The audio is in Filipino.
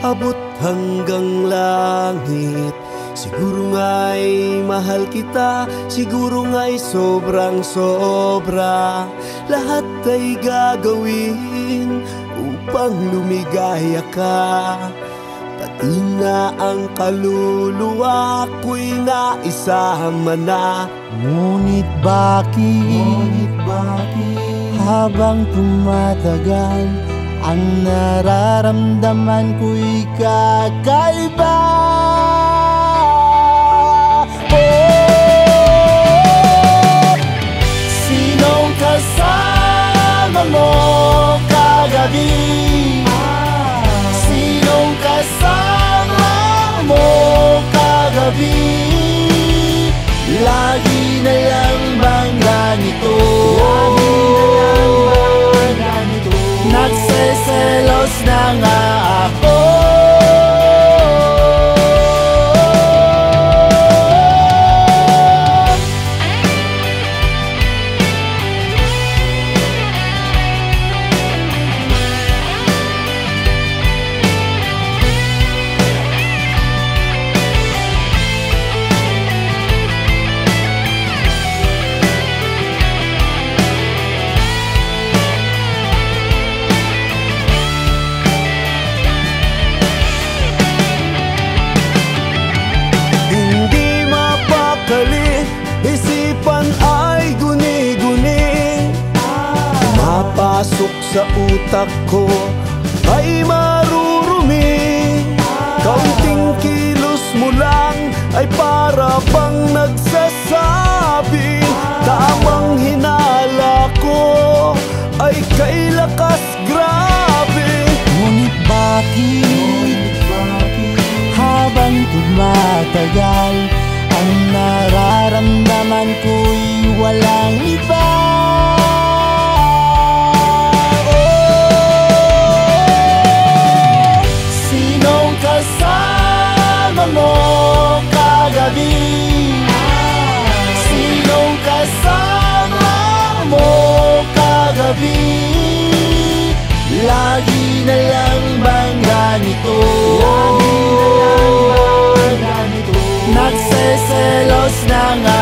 abot hanggang langit. Siguro nga'y mahal kita, siguro nga'y sobrang sobra. Lahat ay gagawin upang lumigaya ka. Pati nga ang kaluluwa ko'y naisama na. Ngunit bakit habang tumatagal, ang nararamdaman ko'y kakaiba? Sinong kasama mo kagabi? Sinong kasama mo kagabi? Lagi na lang bang ganito? Nagseselos na nga ako. Isipan ay guni-guni, mapasok sa utak ko ay marurumi. Kaunting kilos mo lang ay para bang nagsasabi, tamang hinala ko ay kay lakas grabe. Ngunit bakit habang tumatagal, ang nararamdaman ko'y walang iba? Sinong kasama mo kagabi? Sinong kasama mo kagabi? Lagi na lang bang ganito? Nagseselos na nga